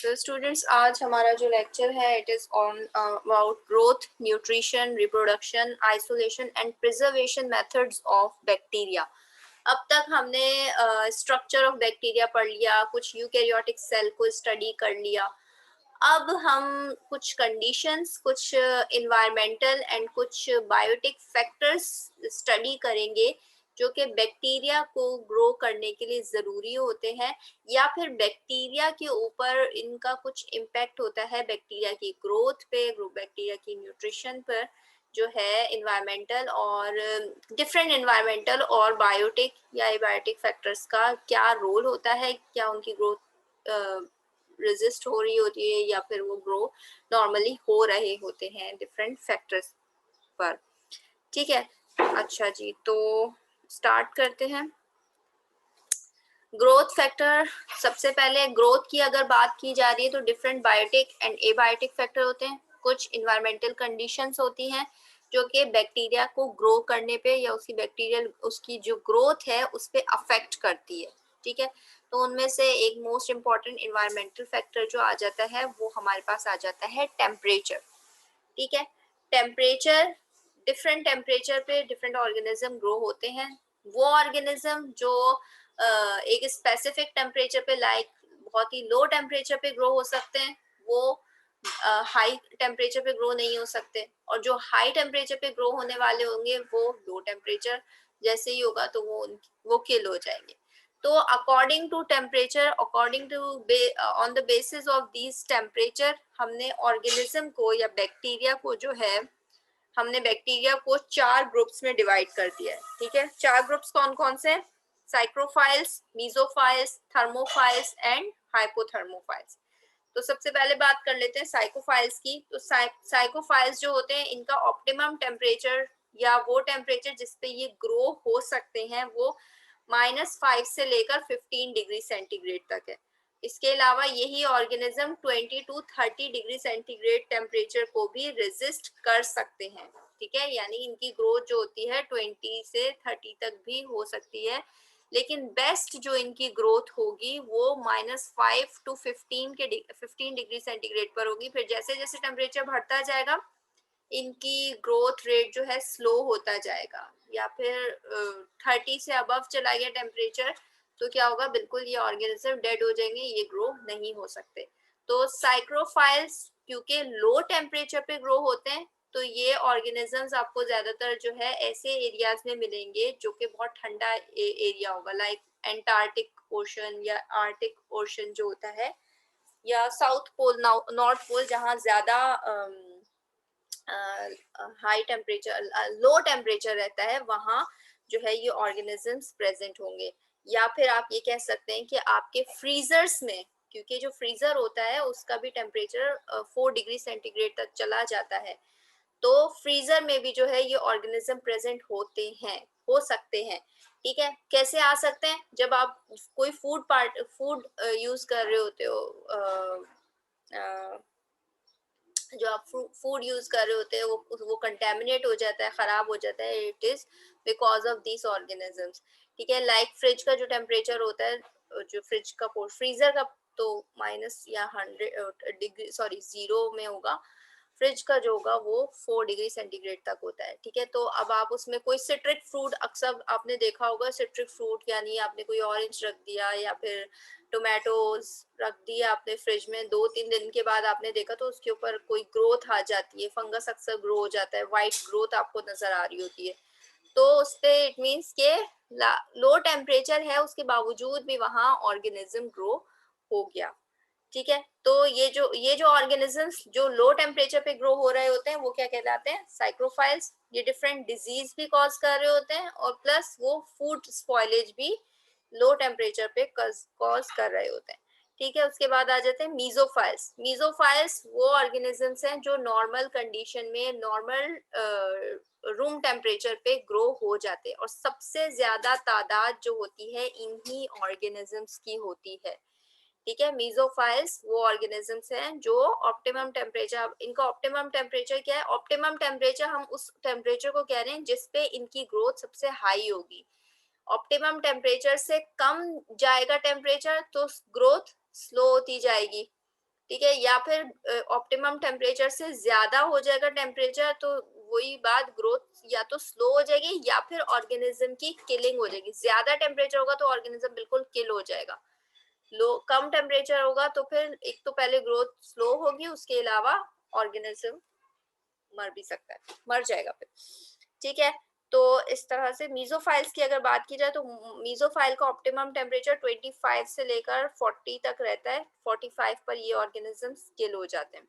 तो स्टूडेंट्स आज हमारा जो लेक्चर है it is on about growth, nutrition, reproduction, isolation and preservation methods of bacteria. अब तक हमने स्ट्रक्चर ऑफ बैक्टीरिया पढ़ लिया, कुछ यूकैरियोटिक सेल को स्टडी कर लिया। अब हम कुछ कंडीशंस, कुछ इन्वायरमेंटल एंड कुछ बायोटिक फैक्टर्स स्टडी करेंगे जो कि बैक्टीरिया को ग्रो करने के लिए ज़रूरी होते हैं, या फिर बैक्टीरिया के ऊपर इनका कुछ इम्पैक्ट होता है बैक्टीरिया की ग्रोथ पे, बैक्टीरिया की न्यूट्रिशन पर, जो है इन्वायरमेंटल और डिफरेंट इन्वायरमेंटल और बायोटिक या एबायोटिक फैक्टर्स का क्या रोल होता है, क्या उनकी ग्रोथ रेजिस्ट हो रही होती है या फिर वो ग्रो नॉर्मली हो रहे होते हैं डिफरेंट फैक्टर्स पर। ठीक है, अच्छा जी, तो स्टार्ट करते हैं। ग्रोथ फैक्टर, सबसे पहले ग्रोथ की अगर बात की जा रही है तो different biotic and abiotic factor होते हैं। कुछ इन्वायरमेंटल कंडीशंस होती हैं जो कि बैक्टीरिया को ग्रो करने पे या उसकी जो ग्रोथ है उस पर अफेक्ट करती है। ठीक है, तो उनमें से एक मोस्ट इम्पॉर्टेंट इन्वायरमेंटल फैक्टर जो आ जाता है वो हमारे पास आ जाता है टेम्परेचर। ठीक है, टेम्परेचर, डिफरेंट टेम्परेचर पे डिफरेंट ऑर्गेनिज्म ग्रो होते हैं। वो ऑर्गेनिज्म जो एक स्पेसिफिक टेम्परेचर पे, लाइक बहुत ही लो टेम्परेचर पे ग्रो हो सकते हैं, वो हाई टेम्परेचर पे ग्रो नहीं हो सकते। और जो हाई टेम्परेचर पे ग्रो होने वाले होंगे वो लो टेम्परेचर जैसे ही होगा तो वो किल हो जाएंगे। तो according to temperature, according to on the basis of this temperature, हमने ऑर्गेनिज्म को या बैक्टीरिया को जो है, हमने बैक्टीरिया को 4 ग्रुप्स में डिवाइड कर दिया है। ठीक है, 4 ग्रुप्स कौन कौन से? Psychrophiles, mesophiles, thermophiles and hypothermophiles. तो सबसे पहले बात कर लेते हैं साइकोफाइल्स की। तो साइकोफाइल्स जो होते हैं इनका ऑप्टिमम टेम्परेचर या वो टेम्परेचर जिसपे ये ग्रो हो सकते हैं वो -5 से लेकर 15 डिग्री सेंटीग्रेड तक है। इसके अलावा यही organism 20 to 30 degree centigrade temperature को भी रेजिस्ट कर सकते हैं। ठीक है, यानी इनकी ग्रोथ जो होती है 20 से 30 तक भी हो सकती है, लेकिन बेस्ट जो इनकी ग्रोथ होगी वो -5 to 15 डिग्री सेंटीग्रेड पर होगी। फिर जैसे जैसे टेम्परेचर बढ़ता जाएगा इनकी ग्रोथ रेट जो है स्लो होता जाएगा, या फिर 30 से अबव चला गया टेम्परेचर तो क्या होगा, बिल्कुल ये ऑर्गेनिज्म डेड हो जाएंगे, ये ग्रो नहीं हो सकते। तो साइक्रोफाइल्स क्योंकि लो टेम्परेचर पे ग्रो होते हैं, तो ये ऑर्गेनिजम्स आपको ज्यादातर जो है ऐसे एरियाज में मिलेंगे जो कि बहुत ठंडा एरिया होगा, लाइक एंटार्क्टिक ओशन या आर्टिक ओशन जो होता है, या साउथ पोल, नॉर्थ पोल, जहाँ ज्यादा हाई टेम्परेचर, लो टेम्परेचर रहता है, वहाँ जो है ये ऑर्गेनिजम्स प्रेजेंट होंगे। या फिर आप ये कह सकते हैं कि आपके फ्रीजर्स में, क्योंकि जो फ्रीजर होता है उसका भी टेम्परेचर 4 डिग्री सेंटीग्रेड तक चला जाता है, तो फ्रीजर में भी जो है ये ऑर्गेनिज्म प्रेजेंट होते हैं, हो सकते हैं। ठीक है, कैसे आ सकते हैं? जब आप कोई फूड यूज कर रहे होते हो, जो आप फूड यूज कर रहे होते हैं वो कंटेमिनेट हो जाता है, खराब हो जाता है, it is because of this organisms. ठीक है, लाइक फ्रिज का जो टेम्परेचर होता है, जो फ्रिज का फ्रीजर का तो माइनस या 100 डिग्री, सॉरी 0 में होगा, फ्रिज का जो होगा वो 4 डिग्री सेंटीग्रेड तक होता है। ठीक है, तो अब आप उसमें कोई सिट्रिक फ्रूट, अक्सर आपने देखा होगा सिट्रिक फ्रूट, यानी आपने कोई ऑरेंज रख दिया या फिर टोमेटोज रख दिया आपने फ्रिज में, 2-3 दिन के बाद आपने देखा तो उसके ऊपर कोई ग्रोथ आ जाती है, फंगस अक्सर ग्रो हो जाता है, वाइट ग्रोथ आपको नजर आ रही होती है, तो उस पे इट मीन्स के लो टेम्परेचर है, उसके बावजूद भी वहाँ ऑर्गेनिज्म ग्रो हो गया। ठीक है, तो ये जो ऑर्गेनिजम्स जो लो टेम्परेचर पे ग्रो हो रहे होते हैं वो क्या कहलाते हैं? साइक्रोफाइल्स। ये डिफरेंट डिजीज भी कॉज कर रहे होते हैं और प्लस वो फूड स्पॉइलेज भी लो टेम्परेचर पे कॉज कर रहे होते हैं। ठीक है, उसके बाद आ जाते हैं मीजोफाइल्स। मीजोफाइल्स वो ऑर्गेनिजम्स हैं जो नॉर्मल कंडीशन में, नॉर्मल रूम टेम्परेचर पे ग्रो हो जाते हैं, और सबसे ज्यादा तादाद जो होती है इन्हीं ऑर्गेनिजम्स की होती है। ठीक है, मीजोफाइल्स वो ऑर्गेनिजम्स हैं जो ऑप्टिमम टेम्परेचर, इनका ऑप्टिमम टेम्परेचर क्या है? ऑप्टिमम टेम्परेचर हम उस टेम्परेचर को कह रहे हैं जिसपे इनकी ग्रोथ सबसे हाई होगी। ऑप्टिमम टेम्परेचर से कम जाएगा टेम्परेचर तो ग्रोथ स्लो होती जाएगी, ठीक है, या फिर ऑप्टिमम टेम्परेचर से ज्यादा हो जाएगा टेम्परेचर, तो वही बात, ग्रोथ या तो स्लो हो जाएगी या फिर ऑर्गेनिज्म की किलिंग हो जाएगी। ज्यादा टेम्परेचर होगा तो ऑर्गेनिज्म बिल्कुल किल हो जाएगा, लो कम टेम्परेचर होगा तो फिर एक तो पहले ग्रोथ स्लो होगी, उसके अलावा ऑर्गेनिज्म मर भी सकता है, मर जाएगा फिर। ठीक है, तो इस तरह से मीजोफाइल्स की अगर बात की जाए तो मीजोफाइल का ऑप्टिमम टेम्परेचर 25 से लेकर 40 तक रहता है। 45 पर ये ऑर्गेनिजम्स किल हो जाते हैं।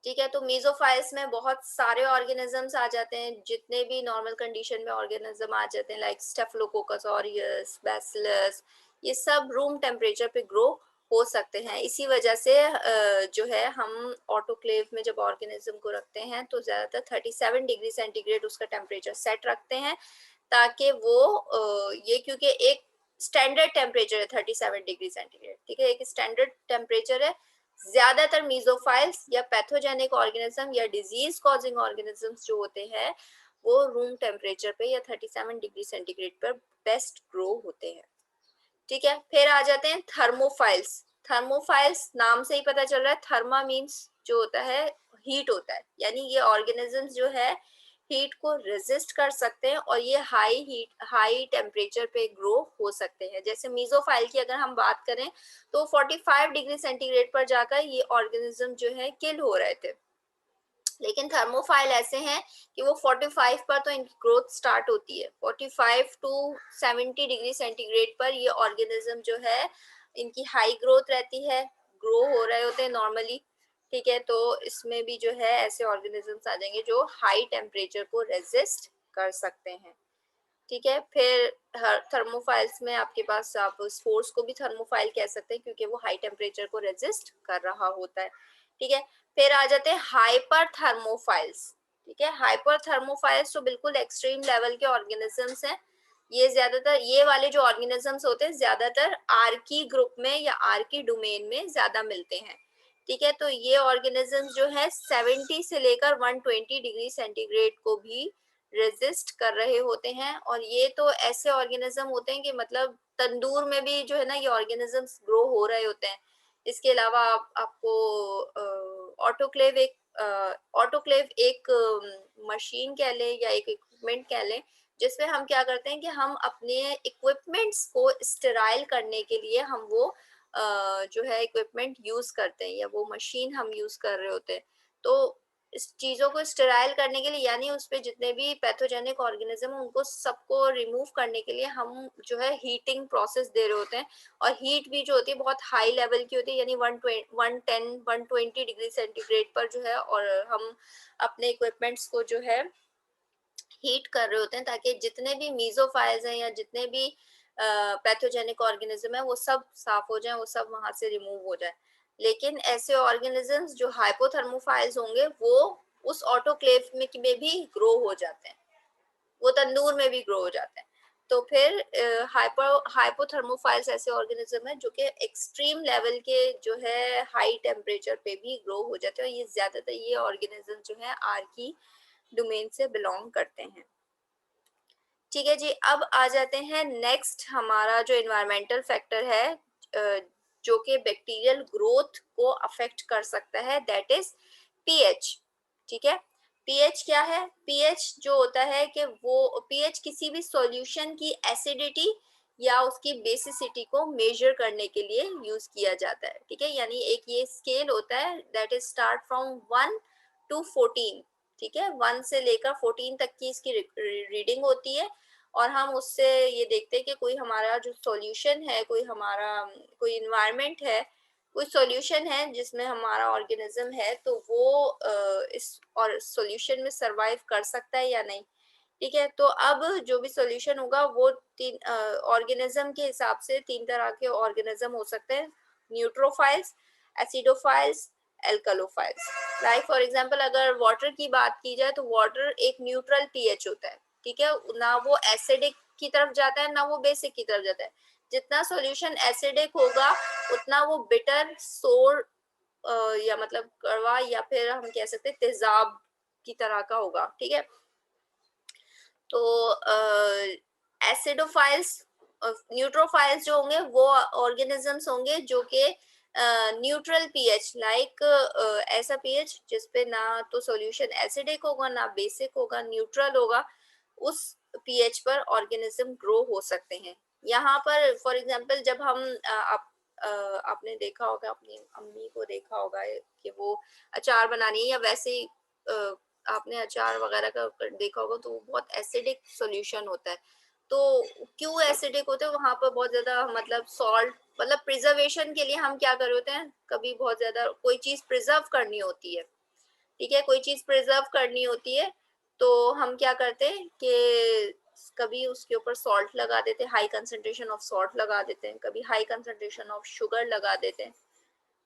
ठीक है, तो मीजोफाइल्स में बहुत सारे ऑर्गेनिजम्स आ जाते हैं, जितने भी नॉर्मल कंडीशन में ऑर्गेनिज्म आ जाते हैं, लाइक स्टेफिलोकोकस ऑरियस, बैसिलस, ये सब रूम टेम्परेचर पे ग्रो हो सकते हैं। इसी वजह से जो है हम ऑटोक्लेव में जब ऑर्गेनिज्म को रखते हैं तो ज्यादातर 37 डिग्री सेंटीग्रेड उसका टेम्परेचर सेट रखते हैं, ताकि वो ये, क्योंकि एक स्टैंडर्ड टेम्परेचर है 37 डिग्री सेंटीग्रेड, ठीक है, एक स्टैंडर्ड टेम्परेचर है। ज्यादातर मीजोफाइल्स या पैथोजेनिक ऑर्गेनिज्म या डिजीज कॉजिंग ऑर्गेनिजम्स जो होते हैं वो रूम टेम्परेचर पे या 37 डिग्री सेंटीग्रेड पर बेस्ट ग्रो होते हैं। ठीक है, फिर आ जाते हैं थर्मोफाइल्स। थर्मोफाइल्स नाम से ही पता चल रहा है, थर्मा मीन्स जो होता है हीट होता है, यानी ये ऑर्गेनिजम्स जो है हीट को रेजिस्ट कर सकते हैं और ये हाई टेम्परेचर पे ग्रो हो सकते हैं। जैसे मीजोफाइल की अगर हम बात करें तो 45 डिग्री सेंटीग्रेड पर जाकर ये ऑर्गेनिज्म जो है किल हो रहे थे, लेकिन थर्मोफाइल ऐसे हैं कि वो 45 पर तो इनकी ग्रोथ स्टार्ट होती है। 45 टू 70 डिग्री सेंटीग्रेड पर ये ऑर्गेनिज्म जो है इनकी हाई ग्रोथ रहती है, ग्रो हो रहे होते हैं नॉर्मली। ठीक है, तो इसमें भी जो है ऐसे ऑर्गेनिजम्स आ जाएंगे जो हाई टेम्परेचर को रेजिस्ट कर सकते हैं। ठीक है, फिर थर्मोफाइल्स में आपके पास आप स्पोर्स को भी थर्मोफाइल कह सकते हैं, क्योंकि वो हाई टेम्परेचर को रेजिस्ट कर रहा होता है। ठीक है, फिर आ जाते हैं हाइपर थर्मोफाइल्स। ठीक है, हाइपर थर्मोफाइल्स तो बिल्कुल एक्सट्रीम लेवल के ऑर्गेनिजम्स हैं। ये ज्यादातर, ये वाले जो ऑर्गेनिजम्स होते हैं ज्यादातर आर्की ग्रुप में या आर्की डोमेन में ज्यादा मिलते हैं। ठीक है, तो ये ऑर्गेनिजम्स जो है 70 से लेकर 120 डिग्री सेंटीग्रेड को भी रेजिस्ट कर रहे होते हैं, और ये तो ऐसे ऑर्गेनिज्म होते हैं कि मतलब तंदूर में भी जो है ना ये ऑर्गेनिजम्स ग्रो हो रहे होते हैं। इसके अलावा आपको ऑटोक्लेव एक मशीन कह लें या एक इक्विपमेंट कह लें, जिसमें हम क्या करते हैं कि हम अपने इक्विपमेंट्स को स्टेराइल करने के लिए हम वो जो है इक्विपमेंट यूज करते हैं या वो मशीन हम यूज कर रहे होते हैं। तो इस चीजों को स्टेराइल करने के लिए, यानी उस पे जितने भी पैथोजेनिक ऑर्गेनिज्म है उनको सबको रिमूव करने के लिए हम जो है हीटिंग प्रोसेस दे रहे होते हैं। और हीट भी जो होती है बहुत हाई लेवल की होती है, यानी 120 डिग्री सेंटीग्रेड पर जो है, और हम अपने इक्विपमेंट्स को जो है हीट कर रहे होते हैं, ताकि जितने भी मीजोफाइल्स हैं या जितने भी पैथोजेनिक ऑर्गेनिज्म है वो सब साफ हो जाए, वो सब वहां से रिमूव हो जाए। लेकिन ऐसे ऑर्गेनिजम्स जो हाइपोथर्मोफाइल्स होंगे वो उस ऑटोक्लेव में भी ग्रो हो जाते हैं, वो तंदूर में भी ग्रो हो जाते हैं। तो फिर हाइपोथर्मोफाइल्स ऐसे ऑर्गेनिज्म है जो कि एक्सट्रीम लेवल के जो है हाई टेम्परेचर पे भी ग्रो हो जाते हैं, और ये ज्यादातर ये ऑर्गेनिज्म जो है आर्की डोमेन से बिलोंग करते हैं। ठीक है जी, अब आ जाते हैं नेक्स्ट, हमारा जो इन्वायरमेंटल फैक्टर है जो कि बैक्टीरियल ग्रोथ को अफेक्ट कर सकता है, दैट इज पीएच। ठीक है, पीएच क्या है? पीएच जो होता है कि वो पीएच किसी भी सॉल्यूशन की एसिडिटी या उसकी बेसिसिटी को मेजर करने के लिए यूज किया जाता है। ठीक है, यानी एक ये स्केल होता है that is start from 1 to 14। ठीक है, 1 से लेकर 14 तक की इसकी रीडिंग होती है, और हम उससे ये देखते हैं कि कोई हमारा जो सॉल्यूशन है, कोई हमारा कोई इन्वायरमेंट है, कोई सॉल्यूशन है जिसमें हमारा ऑर्गेनिज्म है, तो वो इस और सॉल्यूशन में सरवाइव कर सकता है या नहीं। ठीक है, तो अब जो भी सॉल्यूशन होगा वो तीन ऑर्गेनिज्म के हिसाब से तीन तरह के ऑर्गेनिज्म हो सकते हैं, न्यूट्रोफाइल्स, एसिडोफाइल्स, एल्कलोफाइल्स। लाइक फॉर एग्जांपल अगर वाटर की बात की जाए तो वाटर एक न्यूट्रल पीएच होता है। ठीक है, ना वो एसिडिक की तरफ जाता है ना वो बेसिक की तरफ जाता है। जितना सॉल्यूशन एसिडिक होगा उतना वो बिटर, सोर या मतलब कड़वा, या फिर हम कह सकते हैं तेजाब की तरह का होगा। ठीक है, तो एसिडोफाइल्स, न्यूट्रोफाइल्स जो होंगे वो ऑर्गेनिजम्स होंगे जो कि न्यूट्रल पीएच लाइक ऐसा पीएच जिसपे ना तो सॉल्यूशन एसिडिक होगा ना बेसिक होगा, न्यूट्रल होगा, उस पीएच पर ऑर्गेनिज्म ग्रो हो सकते हैं। यहाँ पर फॉर एग्जांपल जब हम आपने देखा होगा, अपनी अम्मी को देखा होगा कि वो अचार बनानी है या वैसे ही आपने अचार वगैरह का देखा होगा, तो वो बहुत एसिडिक सॉल्यूशन होता है। तो क्यों एसिडिक होते हैं वहां पर? बहुत ज्यादा मतलब सॉल्ट, मतलब प्रिजर्वेशन के लिए हम क्या कर रहे होते हैं, कभी बहुत ज्यादा कोई चीज प्रिजर्व करनी होती है, ठीक है, कोई चीज प्रिजर्व करनी होती है, तो हम क्या करते हैं कि कभी उसके ऊपर सॉल्ट लगा देते हैं, हाई कंसंट्रेशन ऑफ सॉल्ट लगा देते हैं, कभी हाई कंसंट्रेशन ऑफ शुगर लगा देते हैं,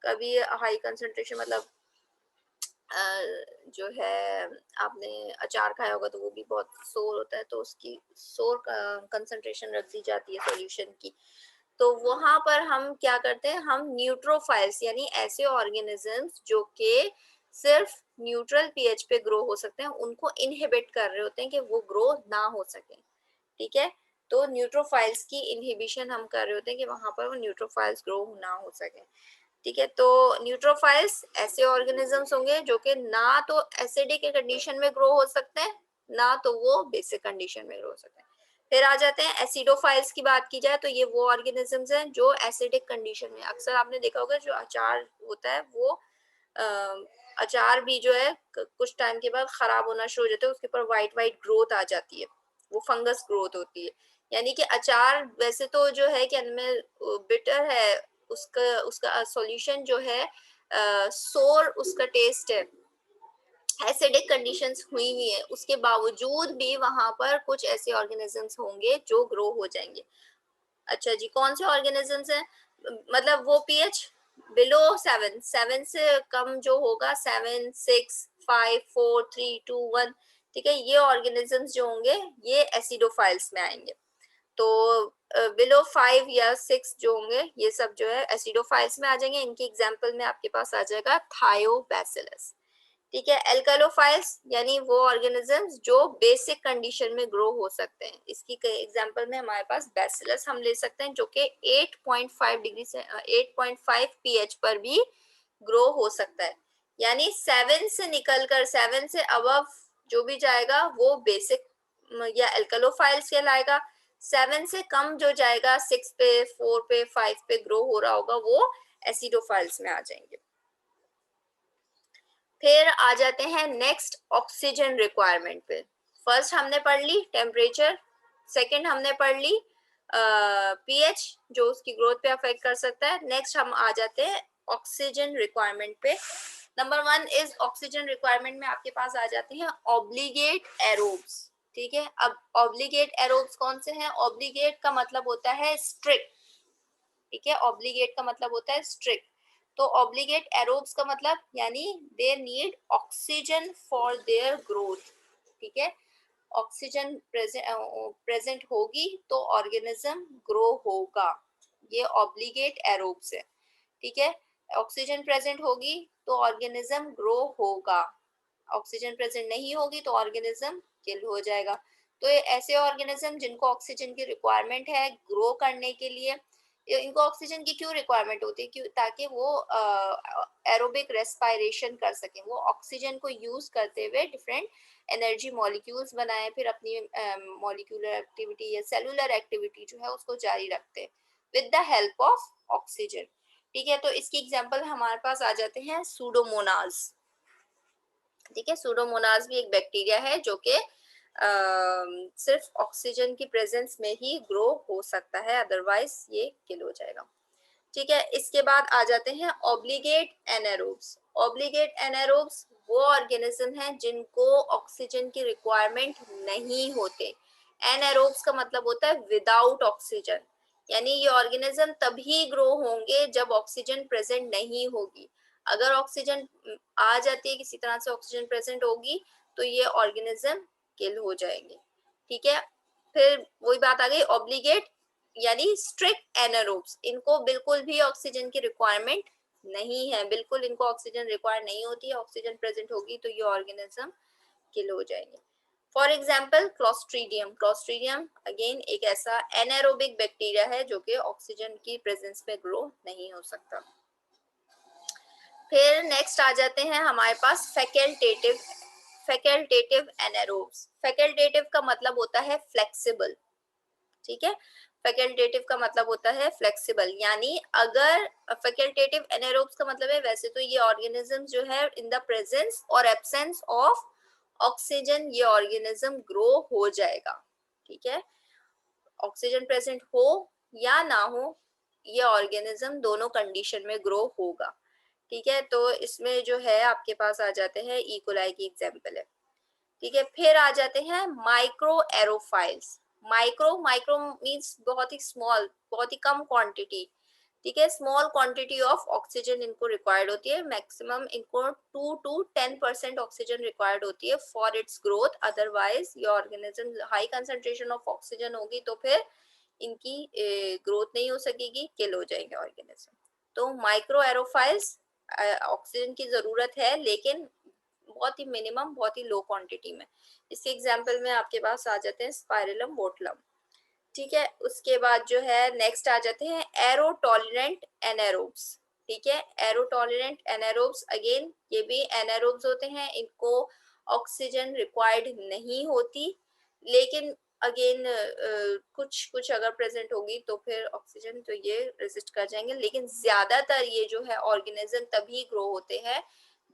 कभी हाई कंसंट्रेशन मतलब जो है, आपने अचार खाया होगा तो वो भी बहुत सोर होता है, तो उसकी सोर कंसंट्रेशन रख दी जाती है सॉल्यूशन की। तो वहां पर हम क्या करते हैं, हम न्यूट्रोफाइल्स यानी ऐसे ऑर्गेनिजम्स जो कि सिर्फ न्यूट्रल पीएच पे ग्रो हो सकते हैं, उनको इनहिबिट कर रहे होते हैं कि वो ग्रो ना हो सके, ठीक है। तो न्यूट्रोफाइल्स की इनहिबिशन हम कर रहे होते हैं कि वहां पर वो न्यूट्रोफाइल्स ग्रो ना हो सके, ठीक है। तो न्यूट्रोफाइल्स ऐसे ऑर्गेनिजम्स होंगे जो कि ना तो एसिडिक कंडीशन में ग्रो हो सकते हैं, ना तो वो बेसिक कंडीशन में ग्रो हो सकते हैं। फिर आ जाते हैं एसिडोफाइल्स की बात की जाए तो ये वो ऑर्गेनिजम्स हैं जो एसिडिक कंडीशन में, अक्सर आपने देखा होगा जो अचार होता है वो अचार भी जो है कुछ टाइम के बाद खराब होना शुरू हो जाता है, उसके ऊपर वाइट वाइट ग्रोथ आ जाती है, वो फंगस ग्रोथ होती है। यानी कि अचार वैसे तो जो है कि इनमें बिटर है, उसका उसका सॉल्यूशन जो है सोर उसका टेस्ट है, एसिडिक कंडीशंस हुई हुई है, उसके बावजूद भी वहां पर कुछ ऐसे ऑर्गेनिजम्स होंगे जो ग्रो हो जाएंगे। अच्छा जी, कौन से ऑर्गेनिजम्स हैं? मतलब वो पीएच बिलो 7, 7 से कम जो होगा, 7, 6, 5, 4, 3, 2, 1, ठीक है, ये ऑर्गेनिजम्स जो होंगे ये एसिडोफाइल्स में आएंगे। तो बिलो 5 या 6 जो होंगे ये सब जो है एसिडोफाइल्स में आ जाएंगे। इनकी एग्जांपल में आपके पास आ जाएगा थायोबैसिलस, ठीक है। एल्कालोफाइल्स यानी वो ऑर्गेनिजम्स जो बेसिक कंडीशन में ग्रो हो सकते हैं, इसकी एग्जांपल में हमारे पास बैसिलस हम ले सकते हैं जो कि 8.5 डिग्री से 8.5 पीएच पर भी ग्रो हो सकता है। यानी 7 से निकलकर 7 से अबव जो भी जाएगा वो बेसिक या एल्कालोफाइल्स कहलाएगा। 7 से कम जो जाएगा, 6 पे, 4 पे, 5 पे ग्रो हो रहा होगा, वो एसिडोफाइल्स में आ जाएंगे। फिर आ जाते हैं नेक्स्ट ऑक्सीजन रिक्वायरमेंट पे। फर्स्ट हमने पढ़ ली टेम्परेचर, सेकंड हमने पढ़ ली पीएच जो उसकी ग्रोथ पे अफेक्ट कर सकता है। नेक्स्ट हम आ जाते हैं ऑक्सीजन रिक्वायरमेंट पे। नंबर 1 इज ऑक्सीजन रिक्वायरमेंट में आपके पास आ जाते हैं ऑब्लिगेट एरोब्स, ठीक है। अब ऑब्लिगेट एरोब्स कौन से हैं? ऑब्लिगेट का मतलब होता है स्ट्रिक्ट, ठीक है, ऑब्लिगेट का मतलब होता है स्ट्रिक्ट। तो ऑब्लिगेट एरोब्स का मतलब यानी they need oxygen for their growth, ठीक है। ऑक्सीजन प्रेजेंट होगी तो ऑर्गेनिज्म ग्रो होगा, ये ऑब्लिगेट एरोब्स है, ठीक है। ऑक्सीजन प्रेजेंट होगी तो ऑर्गेनिज्म ग्रो होगा, ऑक्सीजन प्रेजेंट नहीं होगी तो ऑर्गेनिज्म किल हो जाएगा। तो ये ऐसे ऑर्गेनिज्म जिनको ऑक्सीजन की रिक्वायरमेंट है ग्रो करने के लिए, इनको ऑक्सीजन की क्यों रिक्वायरमेंट होती है? क्यों? ताकि वो एरोबिक रेस्पिरेशन कर सकें, वो ऑक्सीजन को यूज करते हुए डिफरेंट एनर्जी मॉलिक्यूल्स बनाए, फिर अपनी मॉलिक्यूलर एक्टिविटी या सेलुलर एक्टिविटी जो है उसको जारी रखते हैं with the help of oxygen, ठीक है। तो इसकी एग्जांपल हमारे पास आ जाते हैं सूडोमोनास, ठीक है। सूडोमोनास भी एक बैक्टीरिया है जो कि सिर्फ ऑक्सीजन की प्रेजेंस में ही ग्रो हो सकता है, अदरवाइज ये किल हो जाएगा, ठीक है। इसके बाद आ जाते हैं ऑब्लिगेट एनारोब्स। ऑब्लिगेट एनारोब्स वो ऑर्गेनिज्म हैं जिनको ऑक्सीजन की रिक्वायरमेंट नहीं होते। एनारोब्स का मतलब होता है विदाउट ऑक्सीजन, यानी ये ऑर्गेनिज्म तभी ग्रो होंगे जब ऑक्सीजन प्रेजेंट नहीं होगी। अगर ऑक्सीजन आ जाती है, किसी तरह से ऑक्सीजन प्रेजेंट होगी, तो ये ऑर्गेनिज्म किल हो जाएंगे, ठीक है। फिर वही बात आ गई ऑब्लिगेट यानी स्ट्रिक्ट एनारोब्स, इनको बिल्कुल भी ऑक्सीजन की रिक्वायरमेंट नहीं है, बिल्कुल इनको ऑक्सीजन रिक्वायर नहीं होती है, ऑक्सीजन प्रेजेंट होगी तो ये ऑर्गेनिज्म किल हो जाएंगे। For example clostridium, clostridium again एक ऐसा एनारोबिक बैक्टीरिया है जो कि ऑक्सीजन की प्रेजेंस में ग्रो नहीं हो सकता। फिर नेक्स्ट आ जाते हैं हमारे पास फैकल्टेटिव एनारोब्स। फैकल्टेटिव का मतलब होता है फ्लेक्सिबल, ठीक है। फैकल्टेटिव का मतलब होता है फ्लेक्सिबल, यानी अगर फैकल्टेटिव एनारोब्स का मतलब है, वैसे तो ये ऑर्गेनिज्म जो है इन द प्रेजेंस और एब्सेंस ऑफ ऑक्सीजन ये ऑर्गेनिज्म ग्रो हो जाएगा, ठीक है। ऑक्सीजन प्रेजेंट हो या ना हो, ये ऑर्गेनिज्म दोनों कंडीशन में ग्रो होगा, ठीक है। तो इसमें जो है आपके पास आ जाते हैं इकोलाई की एग्जांपल है, ठीक है। फिर आ जाते हैं माइक्रो एरोफाइल्स। माइक्रो माइक्रो मींस बहुत ही स्मॉल, बहुत ही कम क्वांटिटी, ठीक है। स्मॉल क्वांटिटी ऑफ ऑक्सीजन इनको रिक्वायर्ड होती है, मैक्सिमम इनको 2 to 10% ऑक्सीजन रिक्वायर्ड होती है फॉर इट्स ग्रोथ। अदरवाइज ये organism high concentration of oxygen होगी तो फिर इनकी ग्रोथ नहीं हो सकेगी, किल हो जाएंगे ऑर्गेनिज्म। तो माइक्रो एरोफाइल्स ऑक्सीजन की जरूरत है लेकिन बहुत ही मिनिमम, बहुत ही लो क्वांटिटी में। इसके एग्जांपल में आपके पास आ जाते हैं स्पाइरलम बोटलम, ठीक है। उसके बाद जो है नेक्स्ट आ जाते हैं एरो टॉलरेंट एनारोब्स, ठीक है। एरो टॉलरेंट एनारोब्स अगेन ये भी एनारोब्स होते हैं, इनको ऑक्सीजन रिक्वायर्ड नहीं होती, लेकिन अगेन कुछ कुछ अगर प्रेजेंट होगी तो फिर ऑक्सीजन तो ये रेजिस्ट कर जाएंगे, लेकिन ज्यादातर ये जो है ऑर्गेनिज्म तभी ग्रो होते हैं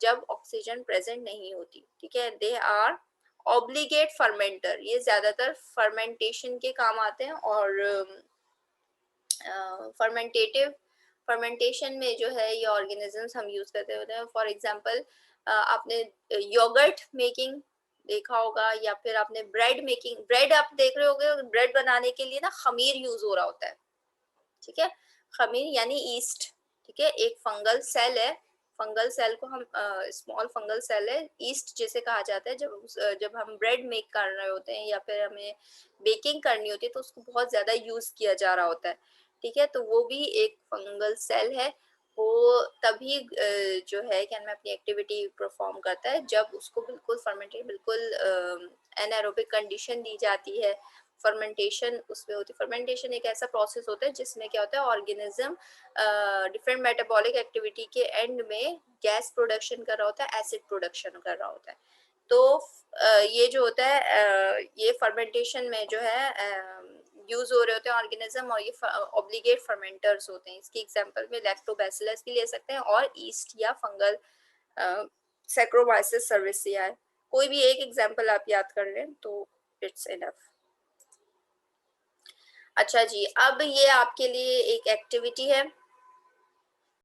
जब ऑक्सीजन प्रेजेंट नहीं होती, ठीक है। दे आर ऑब्लिगेट फर्मेंटर, ये ज्यादातर फर्मेंटेशन के काम आते हैं। और फर्मेंटेशन में जो है ये ऑर्गेनिजम्स हम यूज करते होते हैं। फॉर एग्जांपल आपने योगर्ट मेकिंग देखा होगा, या फिर आपने ब्रेड मेकिंग, ब्रेड आप देख रहे होगे, ब्रेड बनाने के लिए ना खमीर यूज हो रहा होता है, ठीक है। खमीर यानी ईस्ट, ठीक है। एक फंगल सेल है, फंगल सेल को हम स्मॉल फंगल सेल है, ईस्ट जिसे कहा जाता है। जब हम ब्रेड मेक कर रहे होते हैं या फिर हमें बेकिंग करनी होती है तो उसको बहुत ज्यादा यूज किया जा रहा होता है, ठीक है। तो वो भी एक फंगल सेल है, वो तभी जो है क्या मैं अपनी एक्टिविटी परफॉर्म करता है जब उसको बिल्कुल फर्मेंटेड, बिल्कुल एनारोबिक कंडीशन दी जाती है। फर्मेंटेशन उसमें होती है। फर्मेंटेशन एक ऐसा प्रोसेस होता है जिसमें क्या होता है ऑर्गेनिज्म डिफरेंट मेटाबॉलिक एक्टिविटी के एंड में गैस प्रोडक्शन कर रहा होता है, एसिड प्रोडक्शन कर रहा होता है। तो ये जो होता है ये फर्मेंटेशन में जो है यूज हो रहे होते हैं ऑर्गेनिज्म, और ये ऑब्लिगेट फर्मेंटर्स होते हैं। इसकी एग्जांपल में लैक्टोबैसिलस की ले सकते हैं और ईस्ट या फंगल सैक्रोमाइसिस सर्विसिया है। कोई भी एक एग्जांपल आप याद कर लें तो इट्स इनफ। अच्छा जी, अब ये आपके लिए एक एक्टिविटी है,